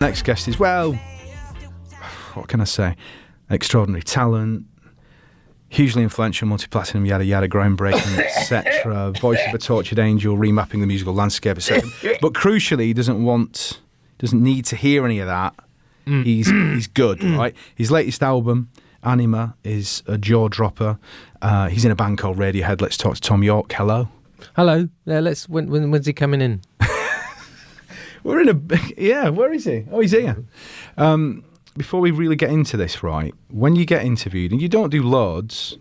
Next guest is, well, what can I say? Extraordinary talent, hugely influential, multi-platinum, yada yada, groundbreaking, etc. Voice of a tortured angel, remapping the musical landscape, etc. But crucially, he doesn't need to hear any of that. He's good, right? His latest album, ANIMA, is a jaw dropper. He's in a band called Radiohead. Let's talk to Thom Yorke. Hello. Hello. Yeah, when's he coming in? We're in where is he? Oh, he's here. Before we really get into this, right, when you get interviewed, and you don't do loads,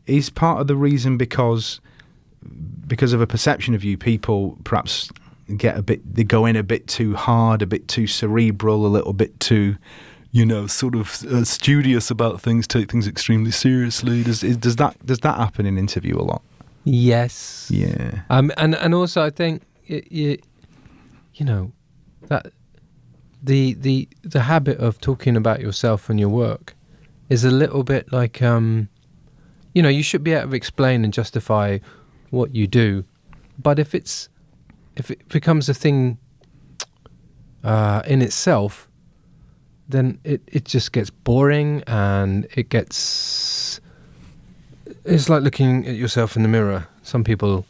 is part of the reason because of a perception of you, people perhaps they go in a bit too hard, a bit too cerebral, a little bit too, sort of studious about things, take things extremely seriously. Does that happen in interview a lot? Yes. Yeah. And also I think that the habit of talking about yourself and your work is a little bit like you should be able to explain and justify what you do, but if it becomes a thing in itself, then it just gets boring, and it's like looking at yourself in the mirror. Some people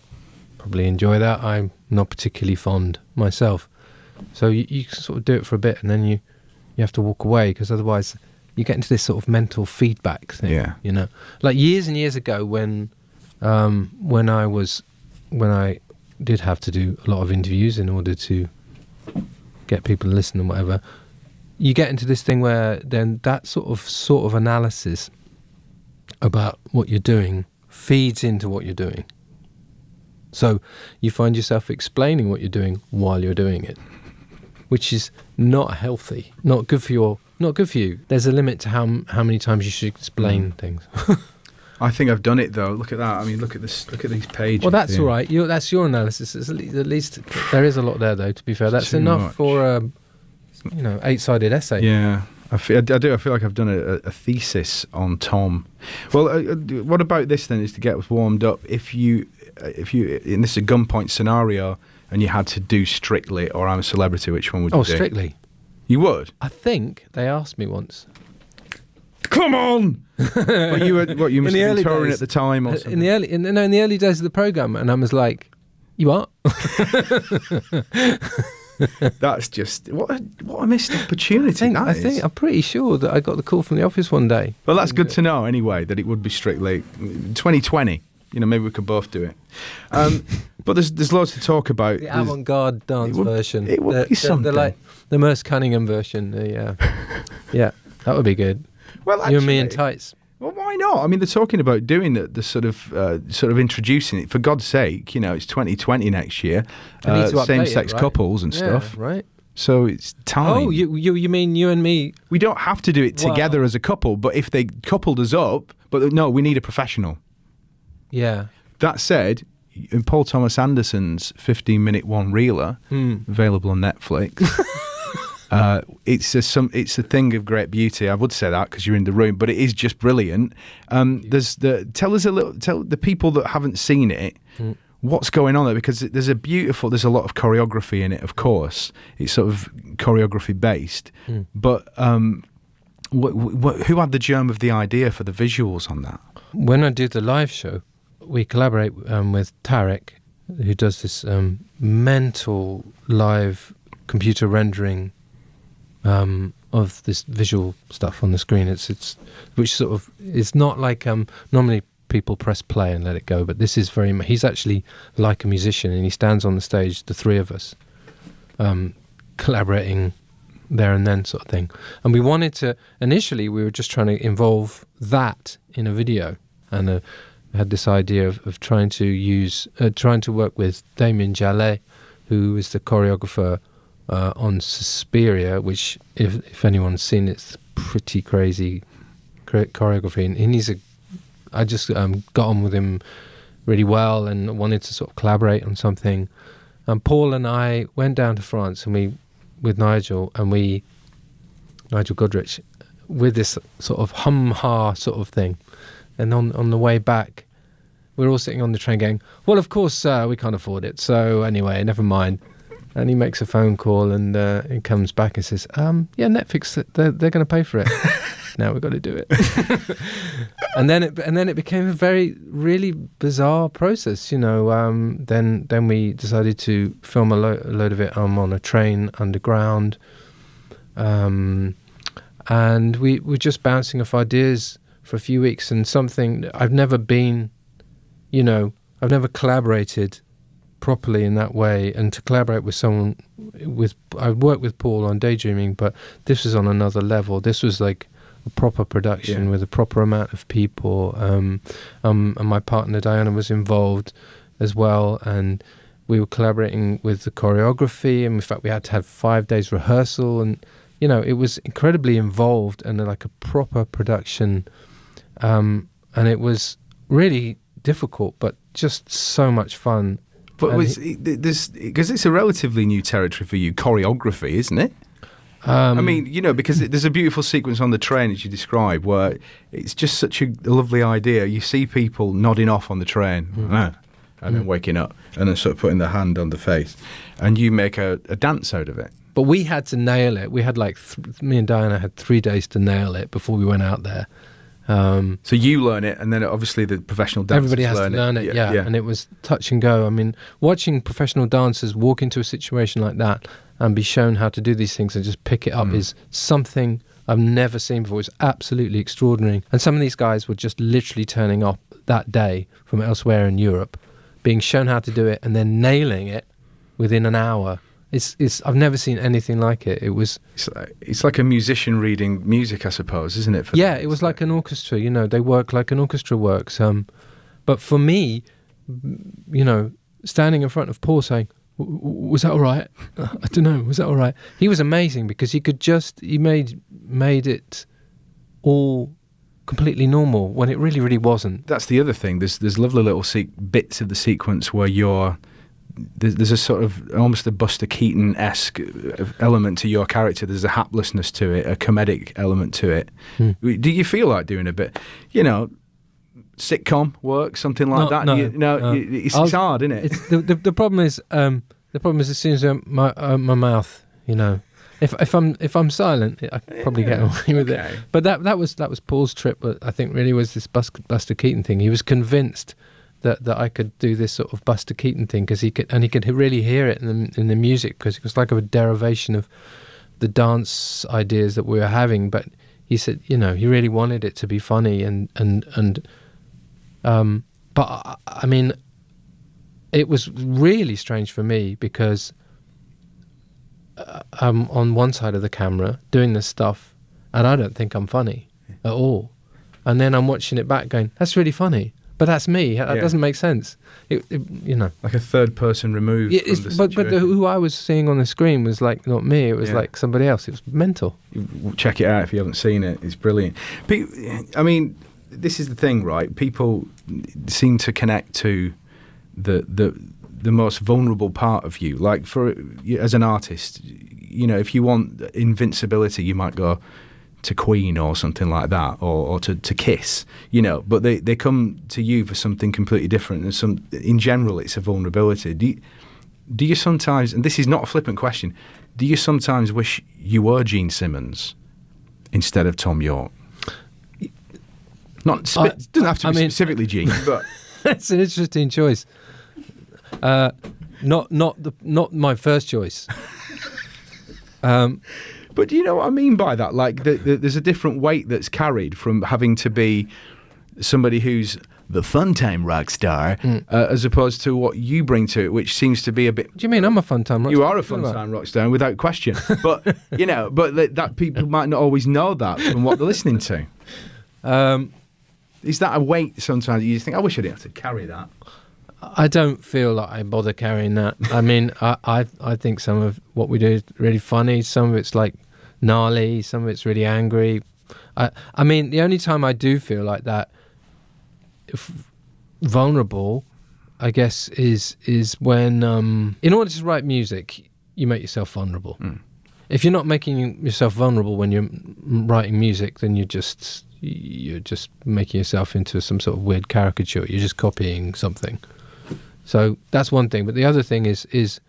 probably enjoy that. I'm not particularly fond myself. So you sort of do it for a bit, and then you have to walk away, because otherwise you get into this sort of mental feedback thing. Yeah. Like years and years ago when I did have to do a lot of interviews in order to get people to listen and whatever, you get into this thing where then that sort of analysis about what you're doing feeds into what you're doing. So you find yourself explaining what you're doing while you're doing it, which is not healthy, not good for you. There's a limit to how many times you should explain things. I think I've done it though. Look at that. I mean, look at this. Look at these pages. Well, that's all right. That's your analysis. At least there is a lot there, though. To be fair, that's enough for a 8-sided essay. Yeah, I feel like I've done a thesis on Thom. Well, what about this then? Is to get us warmed up. If you, and this is a gunpoint scenario, and you had to do Strictly or I'm a Celebrity, which one would you do? Oh, Strictly. You would? I think they asked me once. Come on! But you must have been touring at the time or something. In the early days of the programme, and I was like, you are? That's just what a missed opportunity. I'm pretty sure that I got the call from the office one day. Well, that's good to know anyway, that it would be Strictly 2020. Maybe we could both do it. But there's loads to talk about. The avant-garde dance version. It would be something. The Merce Cunningham version. Yeah, that would be good. Well, actually, you and me in tights. Well, why not? I mean, they're talking about doing the sort of introducing it. For God's sake, it's 2020 next year. Same-sex couples and stuff. Right. So it's time. Oh, you mean you and me? We don't have to do it together as a couple, but if they coupled us up, but no, we need a professional. Yeah. That said, in Paul Thomas Anderson's 15-minute one-reeler, available on Netflix, it's a thing of great beauty. I would say that because you're in the room, but it is just brilliant. Tell the people that haven't seen it what's going on there, because there's a lot of choreography in it. Of course, it's sort of choreography based, but who had the germ of the idea for the visuals on that? When I do the live show, we collaborate with Tarek, who does this mental live computer rendering of this visual stuff on the screen. It's which sort of is not like normally people press play and let it go, but this is he's actually like a musician, and he stands on the stage, the three of us, collaborating there and then sort of thing. And we wanted to, initially we were just trying to involve that in a video, and had this idea of trying to work with Damien Jallet, who is the choreographer on Suspiria, which if anyone's seen, it's pretty crazy choreography, and I just got on with him really well and wanted to sort of collaborate on something. And Paul and I went down to France with Nigel Godrich, with this sort of hum-ha sort of thing. And on the way back, we're all sitting on the train going, well, of course, we can't afford it. So anyway, never mind. And he makes a phone call, and he comes back and says, "Yeah, Netflix, they're going to pay for it. Now we've got to do it." and then it became a very really bizarre process, you know. Then we decided to film a load of it on a train underground, and we were just bouncing off ideas for a few weeks. And something I've never been, you know, I've never collaborated properly in that way, and to collaborate with someone I worked with Paul on Daydreaming, but this was on another level. This was like a proper production with a proper amount of people, and my partner Diana was involved as well, and we were collaborating with the choreography, and in fact we had to have 5 days rehearsal, and you know, it was incredibly involved and like a proper production, and it was really difficult but just so much fun. But because it's a relatively new territory for you, choreography, isn't it? I mean, you know, because there's a beautiful sequence on the train, as you describe, where it's just such a lovely idea. You see people nodding off on the train, and then waking up, and then sort of putting their hand on the face, and you make a dance out of it. But we had to nail it. We had like, me and Diana had 3 days to nail it before we went out there. So you learn it, and then obviously the professional dancers everybody has to learn it. Yeah. And it was touch and go. I mean, watching professional dancers walk into a situation like that and be shown how to do these things and just pick it up is something I've never seen before. It's absolutely extraordinary. And some of these guys were just literally turning up that day from elsewhere in Europe, being shown how to do it and then nailing it within an hour. It's I've never seen anything like it. It's like a musician reading music, I suppose, isn't it? It was like an orchestra. You know, they work like an orchestra works. But for me, you know, standing in front of Paul saying, "Was that all right? I don't know. Was that all right?" He was amazing because he made it all completely normal when it really, really wasn't. That's the other thing. There's lovely little bits of the sequence where there's a sort of almost a Buster Keaton-esque element to your character. There's a haplessness to it, a comedic element to it. Do you feel like doing a bit, you know, sitcom work, something like that? No. It's hard, isn't it? The problem is as soon as my mouth, you know, if I'm silent, I probably get away with it. But that was Paul's trip. But I think really was this Buster Keaton thing. He was convinced that I could do this sort of Buster Keaton thing because he could really hear it in the music, because it was like a derivation of the dance ideas that we were having. But he said, you know, he really wanted it to be funny but I mean, it was really strange for me because I'm on one side of the camera doing this stuff and I don't think I'm funny at all, and then I'm watching it back going, that's really funny. But that's me. That doesn't make sense. You know, like a third person removed. Yeah, but who I was seeing on the screen was like not me. It was like somebody else. It was mental. Check it out if you haven't seen it. It's brilliant. I mean, this is the thing, right? People seem to connect to the most vulnerable part of you. Like as an artist, you know, if you want invincibility, you might go to Queen or something like that, or to Kiss, you know, but they come to you for something completely different. And in general, it's a vulnerability. Do you sometimes, and this is not a flippant question, do you sometimes wish you were Gene Simmons instead of Thom Yorke? It doesn't have to be specifically Gene, but that's an interesting choice. Not my first choice. But do you know what I mean by that? Like, there's a different weight that's carried from having to be somebody who's the fun-time rock star, as opposed to what you bring to it, which seems to be a bit... What do you mean I'm a fun-time rock star? You are a fun-time rock star, without question. But, you know, that people might not always know that from what they're listening to. Is that a weight sometimes you think, I wish I didn't have to carry that? I don't feel like I bother carrying that. I mean, I think some of what we do is really funny. Some of it's like gnarly. Some of it's really angry. I mean, the only time I do feel like that, vulnerable, I guess, is when in order to write music, you make yourself vulnerable. If you're not making yourself vulnerable when you're writing music, then you're just making yourself into some sort of weird caricature. You're just copying something. So that's one thing. But the other thing is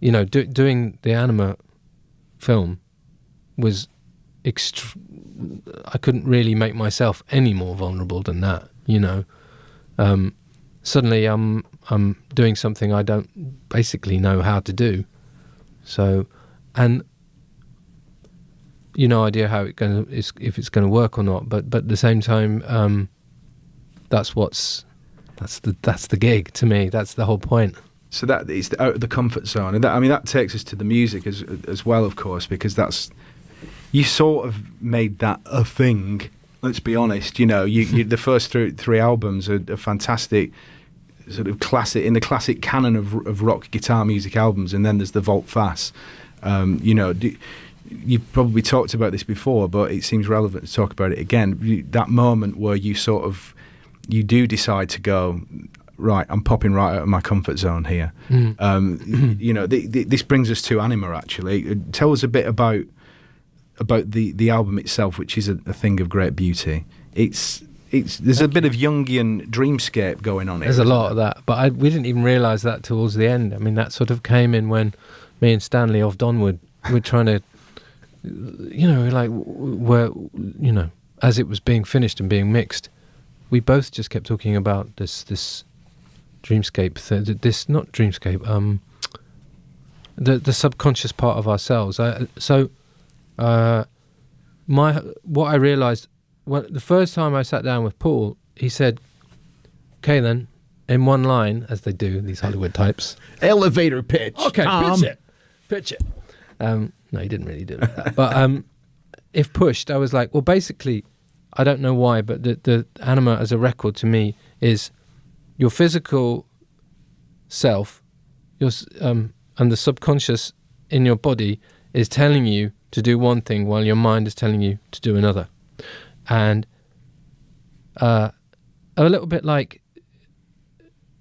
you know, doing the ANIMA film was I couldn't really make myself any more vulnerable than that, you know. Suddenly I'm doing something I don't basically know how to do. So, and you no idea how if it's going to work or not. But at the same time, that's the gig to me. That's the whole point. So that is out of the comfort zone, and that takes us to the music as well, of course, because that's, you sort of made that a thing. Let's be honest. You know, you the first three albums are fantastic, sort of classic in the classic canon of rock guitar music albums, and then there's the Volt Fass. You know, you've probably talked about this before, but it seems relevant to talk about it again. That moment where you do decide to go, right, I'm popping right out of my comfort zone here. You know, this brings us to Anima. Actually, tell us a bit about the album itself, which is a thing of great beauty. There's a bit of Jungian dreamscape going on. There's a lot of that, but we didn't even realise that towards the end. I mean, that sort of came in when me and Stanley of Donwood were trying to, you know, like, you know, as it was being finished and being mixed, we both just kept talking about this dreamscape, not dreamscape, the subconscious part of ourselves. What I realised, the first time I sat down with Paul, he said, "Okay, then, in one line," as they do, these Hollywood types. Elevator pitch. Okay, Thom. pitch it. No, he didn't really do it like that. But if pushed, I was like, well, basically, I don't know why, but the Anima as a record to me is your physical self, and the subconscious in your body is telling you to do one thing while your mind is telling you to do another. And a little bit like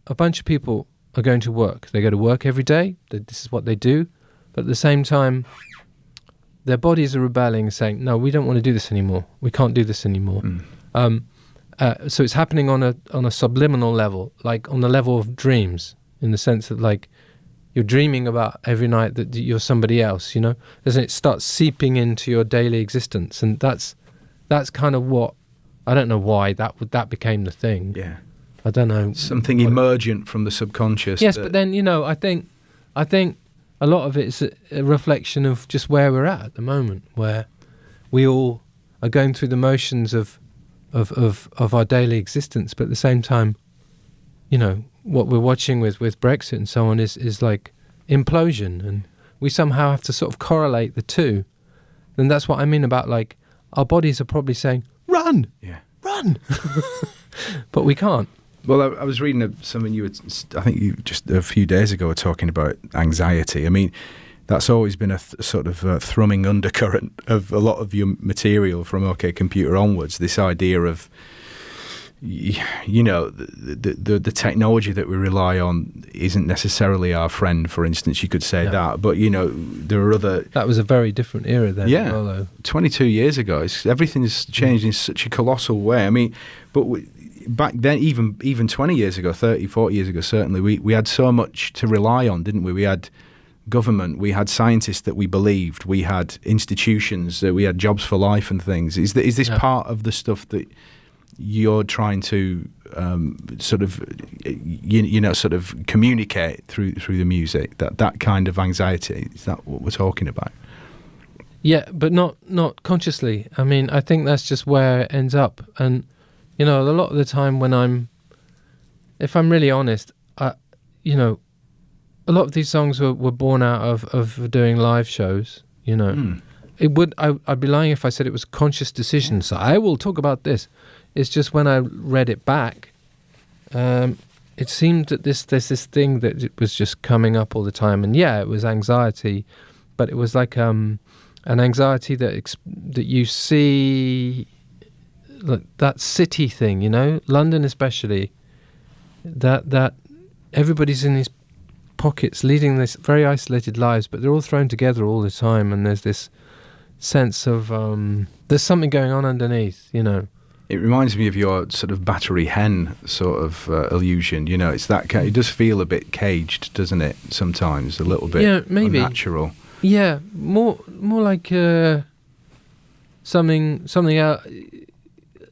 a bunch of people are going to work. They go to work every day. This is what they do. But at the same time, their bodies are rebelling, saying, no, we don't want to do this anymore. We can't do this anymore. So it's happening on a subliminal level, like on the level of dreams, in the sense that, like, you're dreaming about every night that you're somebody else, you know? And it starts seeping into your daily existence. And that's kind of what, I don't know why that became the thing. Yeah. I don't know. Something emergent from the subconscious. Yes, but then, you know, I think a lot of it is a reflection of just where we're at the moment, where we all are going through the motions of our daily existence, but at the same time, you know, what we're watching with Brexit and so on is like implosion, and we somehow have to sort of correlate the two. And that's what I mean about, like, our bodies are probably saying, run, run, but we can't. Well, I was reading something I think you just a few days ago were talking about anxiety. I mean, that's always been a sort of thrumming undercurrent of a lot of your material from OK Computer onwards, this idea of, you know, the technology that we rely on isn't necessarily our friend, for instance. You could say that, but, you know, there are other... That was a very different era then. Yeah, well, though. 22 years ago, everything's changed in such a colossal way. I mean, but back then, even 20 years ago, 30, 40 years ago, certainly, we had so much to rely on, didn't we? We had government, we had scientists that we believed, we had institutions, we had jobs for life and things. Is this part of the stuff that you're trying to sort of sort of communicate through the music, that kind of anxiety? Is that what we're talking about? Yeah, but not consciously. I mean, I think that's just where it ends up. And, you know, a lot of the time if I'm really honest, you know, a lot of these songs were born out of doing live shows, you know. I'd be lying if I said it was a conscious decision, so I will talk about this. It's just when I read it back, it seemed that there's this thing that it was just coming up all the time. And yeah, it was anxiety, but it was like an anxiety that you see, like that city thing, you know, London especially, that everybody's in these pockets leading this very isolated lives, but they're all thrown together all the time, and there's this sense of there's something going on underneath, you know. It reminds me of your sort of battery hen sort of illusion. You know, it's that it does feel a bit caged, doesn't it? Sometimes a little bit maybe unnatural. Yeah, more like something else.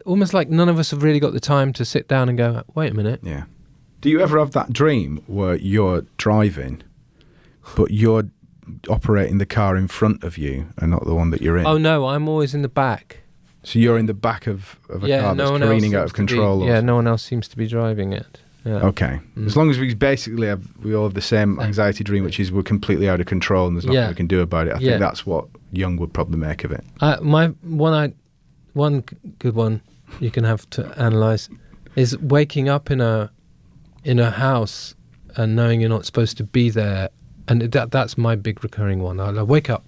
Almost like none of us have really got the time to sit down and go, wait a minute. Yeah. Do you ever have that dream where you're driving, but you're operating the car in front of you and not the one that you're in? Oh no, I'm always in the back. So you're in the back of a car that's careening out of control? No one else seems to be driving it. Yeah. Okay. As long as we basically we all have the same anxiety dream, which is we're completely out of control and there's nothing we can do about it. I think that's what Young would probably make of it. One good one you can have to analyse is waking up in a house and knowing you're not supposed to be there, and that's my big recurring one. I wake up,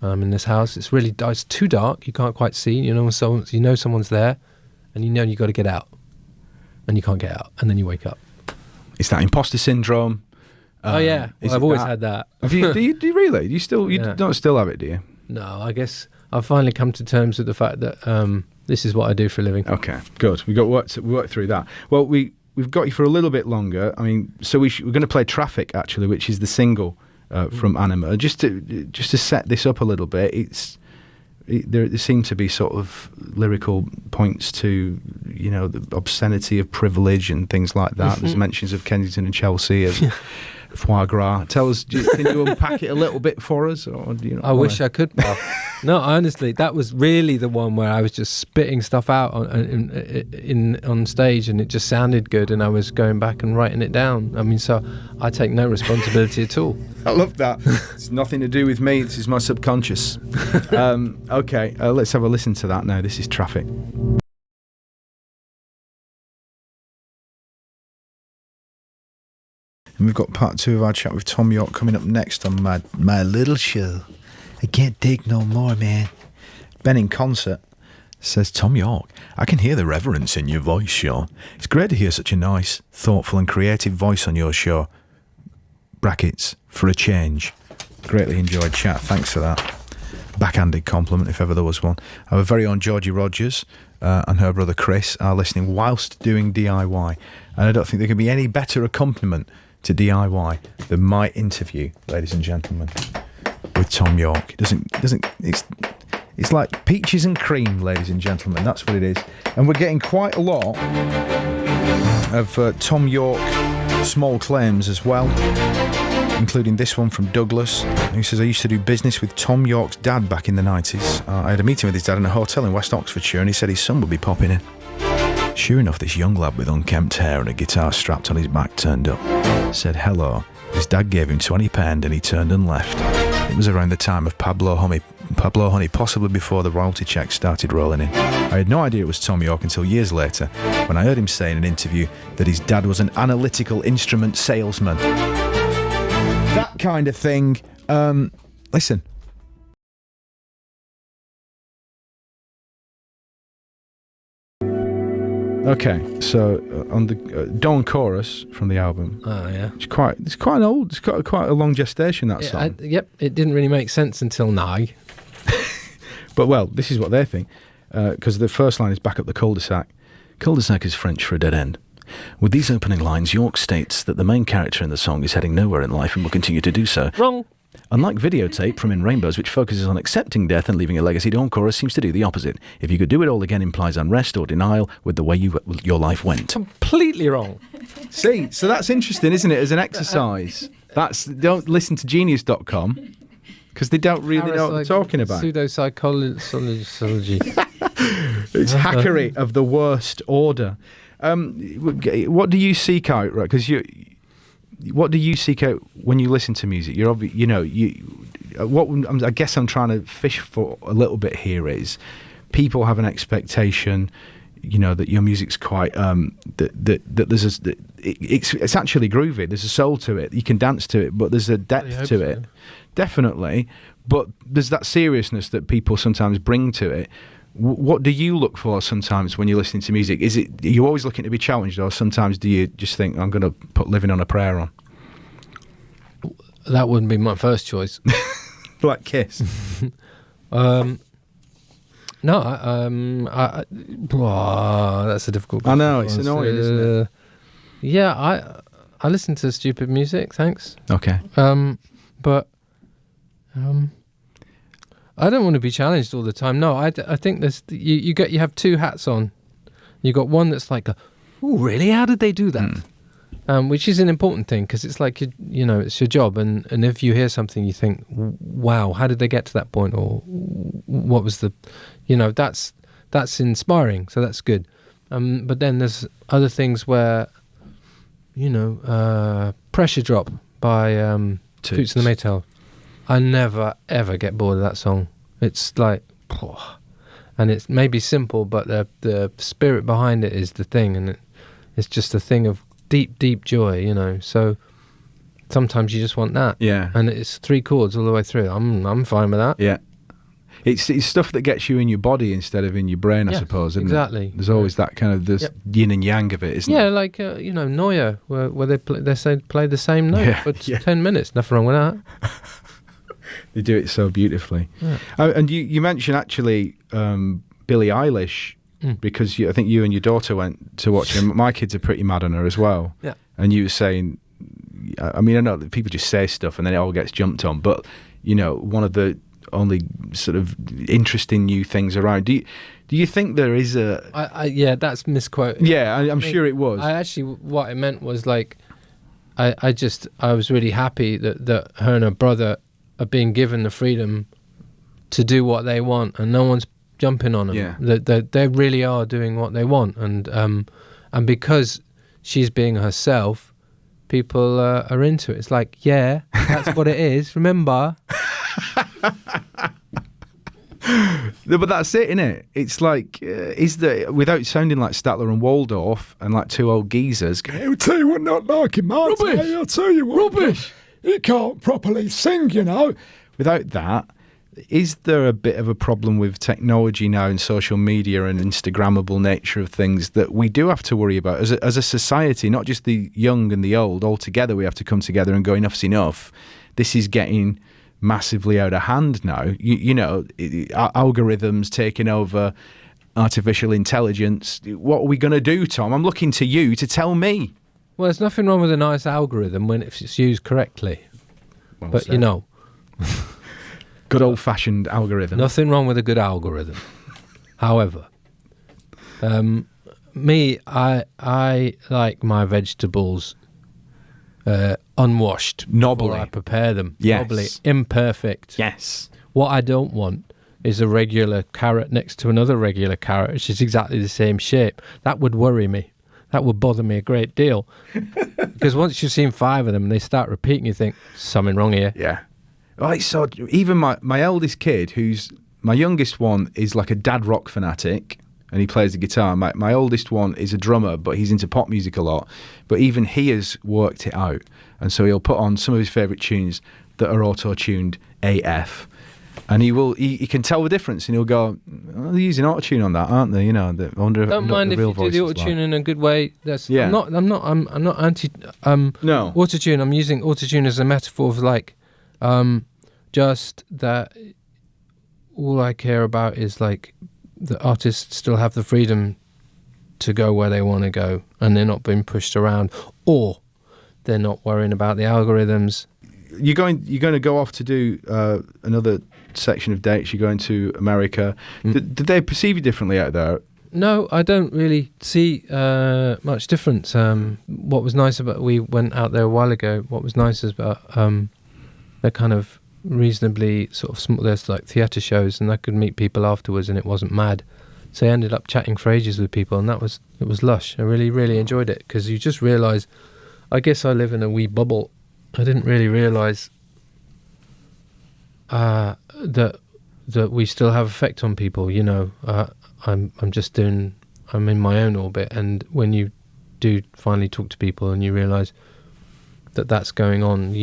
I'm in this house. It's too dark. You can't quite see. You know someone's there, and you got to get out, and you can't get out, and then you wake up. It's that imposter syndrome. I've always had that. Do you really? You don't still have it, do you? No, I guess I've finally come to terms with the fact that this is what I do for a living. Okay, good. We worked through that. Well, we've got you for a little bit longer. I mean, so we're going to play Traffic actually, which is the single from Anima. Just to set this up a little bit, there seem to be sort of lyrical points to the obscenity of privilege and things like that. There's mentions of Kensington and Chelsea, of foie gras. Tell us, can you unpack it a little bit for us? Or do you I wish I could. No, honestly, that was really the one where I was just spitting stuff out on stage, and it just sounded good, and I was going back and writing it down. I mean, so I take no responsibility at all. I love that. It's nothing to do with me. This is my subconscious. Okay, let's have a listen to that now. This is Traffic. And we've got part 2 of our chat with Thom Yorke coming up next on my little show. I can't take no more, man. Ben in concert says, Thom Yorke, I can hear the reverence in your voice, Shaun. It's great to hear such a nice, thoughtful and creative voice on your show. Brackets, for a change. Greatly enjoyed chat. Thanks for that. Backhanded compliment, if ever there was one. Our very own Georgie Rogers and her brother Chris are listening whilst doing DIY. And I don't think there can be any better accompaniment to DIY than my interview, ladies and gentlemen, with Thom Yorke. It's like peaches and cream, ladies and gentlemen. That's what it is. And we're getting quite a lot of Thom Yorke small claims as well, including this one from Douglas, who says, I used to do business with Thom Yorke's dad back in the 90s. I had a meeting with his dad in a hotel in West Oxfordshire, and he said his son would be popping in. Sure enough, this young lad with unkempt hair and a guitar strapped on his back turned up, said hello. His dad gave him 20 pound and he turned and left. It was around the time of Pablo Honey, possibly before the royalty checks started rolling in. I had no idea it was Thom Yorke until years later, when I heard him say in an interview that his dad was an analytical instrument salesman. That kind of thing. Listen. Okay, so on the Dawn chorus from the album. Oh yeah, it's quite old. It's got quite a long gestation, that song. It didn't really make sense until now. But well, this is what they think, because the first line is back up the cul-de-sac. Cul-de-sac is French for a dead end. With these opening lines, Yorke states that the main character in the song is heading nowhere in life and will continue to do so. Wrong. Unlike Videotape from In Rainbows, which focuses on accepting death and leaving a legacy, Dawn chorus seems to do the opposite. If you could do it all again implies unrest or denial with the way your life went. Completely wrong. See, so that's interesting, isn't it, as an exercise? Don't listen to Genius.com, because they don't really know what they're talking about. Pseudo-psychology. It's hackery of the worst order. What do you seek out, right? Because what do you seek out when you listen to music? I guess I'm trying to fish for a little bit here is people have an expectation, that your music's quite that there's it's actually groovy. There's a soul to it. You can dance to it, but there's a depth to it, definitely. But there's that seriousness that people sometimes bring to it. What do you look for sometimes when you're listening to music? Are you always looking to be challenged, or sometimes do you just think, I'm going to put Living on a Prayer on? That wouldn't be my first choice. Like Kiss? No, No, that's a difficult question. I know, it's annoying, isn't it? Yeah, I listen to stupid music, thanks. Okay. But I don't want to be challenged all the time. No, I think there's you have two hats on. You got one that's like, oh really? How did they do that? Which is an important thing, because it's like it's your job, and if you hear something, you think, wow, how did they get to that point, or what was the, that's inspiring, so that's good. But then there's other things where, Pressure Drop by Toots and the Maytals. I never ever get bored of that song. It's like, and it's maybe simple, but the spirit behind it is the thing, and it's just a thing of deep joy, so sometimes you just want that. Yeah. And it's 3 chords all the way through. I'm fine with that. Yeah. It's stuff that gets you in your body instead of in your brain, I suppose, isn't exactly. it? There's always that kind of yin and yang of it, isn't yeah, it? like Neuer, where they play the same note for 10 minutes. Nothing wrong with that. They do it so beautifully. Yeah. And you mentioned actually Billie Eilish, because I think you and your daughter went to watch her. My kids are pretty mad on her as well. Yeah. And you were saying, I mean, I know that people just say stuff and then it all gets jumped on, but one of the only sort of interesting new things around. Do you think there is a? Yeah, that's misquoted. Yeah, I'm sure it was. I actually, what I meant was like, I was really happy that her and her brother are being given the freedom to do what they want, and no one's jumping on them. Yeah. They really are doing what they want, and because she's being herself, people are into it. It's like, yeah, that's what it is. Remember. No, but that's it, innit? It's like, without sounding like Statler and Waldorf and like two old geezers, I'll tell you what, not like him, Martin. Rubbish. I'll tell you what. Rubbish. He can't properly sing, Without that, is there a bit of a problem with technology now and social media and Instagrammable nature of things that we do have to worry about as a society, not just the young and the old, all together we have to come together and go, enough's enough. This is getting massively out of hand now. Algorithms taking over, artificial intelligence. What are we going to do, Tom? I'm looking to you to tell me. Well, there's nothing wrong with a nice algorithm when it's used correctly. Well but said. Good old-fashioned algorithm. Nothing wrong with a good algorithm. However, I like my vegetables unwashed. Knobbly. Before I prepare them. Yes. Knobbly, imperfect. Yes. What I don't want is a regular carrot next to another regular carrot, which is exactly the same shape. That would worry me. That would bother me a great deal. Because once you've seen 5 of them and they start repeating, you think, something wrong here. Yeah. Right, so even my eldest kid, my youngest one is like a dad rock fanatic, and he plays the guitar. My oldest one is a drummer, but he's into pop music a lot. But even he has worked it out, and so he'll put on some of his favourite tunes that are auto-tuned AF, and he can tell the difference, and he'll go, oh, they're using auto-tune on that, aren't they? I don't mind if you do the auto-tune in a good way. I'm not anti. No. Auto-tune. I'm using auto-tune as a metaphor of like. Just that all I care about is like the artists still have the freedom to go where they want to go, and they're not being pushed around, or they're not worrying about the algorithms. You're going to go off to do another section of dates. You're going to America. Did they perceive you differently out there? No, I don't really see much difference. What was nice about, we went out there a while ago, what was nice is about they're kind of reasonably sort of small. There's like theatre shows, and I could meet people afterwards, and it wasn't mad. So I ended up chatting for ages with people, and it was lush. I really, really enjoyed it, because you just realise, I guess I live in a wee bubble. I didn't really realise that we still have effect on people. I'm in my own orbit, and when you do finally talk to people and you realise that that's going on,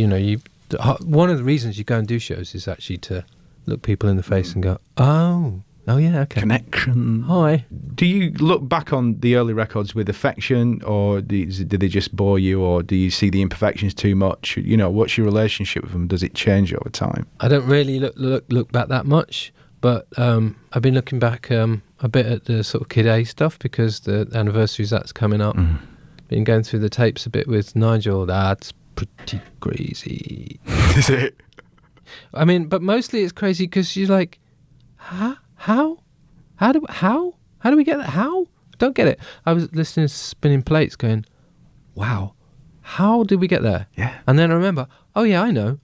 one of the reasons you go and do shows is actually to look people in the face and go, oh yeah, okay. Connection. Hi. Do you look back on the early records with affection, or did they just bore you, or do you see the imperfections too much? What's your relationship with them? Does it change over time? I don't really look back that much. But I've been looking back a bit at the sort of Kid A stuff because the anniversaries that's coming up. Been going through the tapes a bit with Nigel. That's pretty crazy. Is it? I mean, but mostly it's crazy because you're like, how do we get that? How? Don't get it. I was listening to Spinning Plates going, wow, how did we get there? Yeah. And then I remember, oh yeah, I know.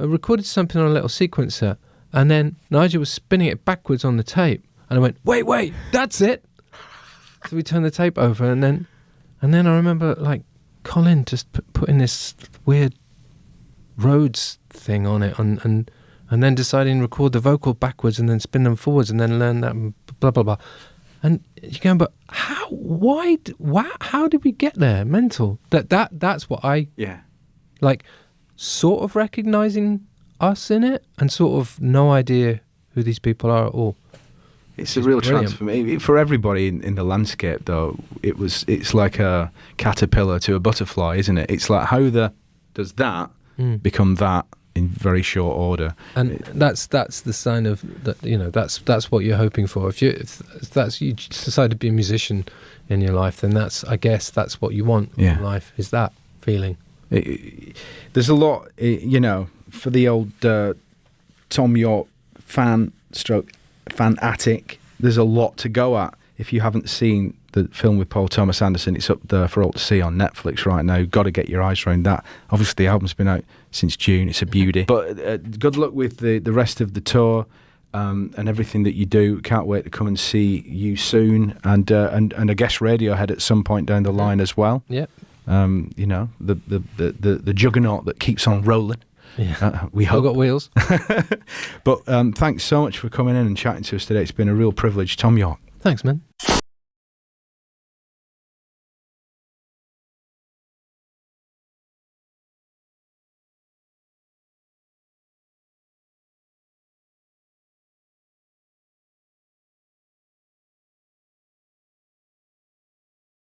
I recorded something on a little sequencer and then Nigel was spinning it backwards on the tape. And I went, wait, that's it. So we turned the tape over and then I remember like Colin just putting this weird Rhodes thing on it and then deciding to record the vocal backwards and then spin them forwards and then learn that and blah, blah, blah. And you're going, but how, how did we get there? Mental. That's what I, like, sort of recognising us in it and sort of no idea who these people are at all. It's a real transformation for everybody in the landscape, though. It's like a caterpillar to a butterfly, isn't it? It's like how does that become that in very short order, and that's the sign of that. You know, that's what you're hoping for. If you decide to be a musician in your life, then I guess that's what you want in life, is that feeling. There's a lot, for the old Thom Yorke fanatic. There's a lot to go at. If you haven't seen the film with Paul Thomas Anderson, it's up there for all to see on Netflix right now. You've got to get your eyes around that. Obviously, the album's been out since June. It's a beauty. But good luck with the rest of the tour and everything that you do. Can't wait to come and see you soon. And I guess Radiohead at some point down the line as well. Yeah. The juggernaut that keeps on rolling. Yeah. We hope. I've got wheels. But thanks so much for coming in and chatting to us today. It's been a real privilege. Thom Yorke. Thanks, man.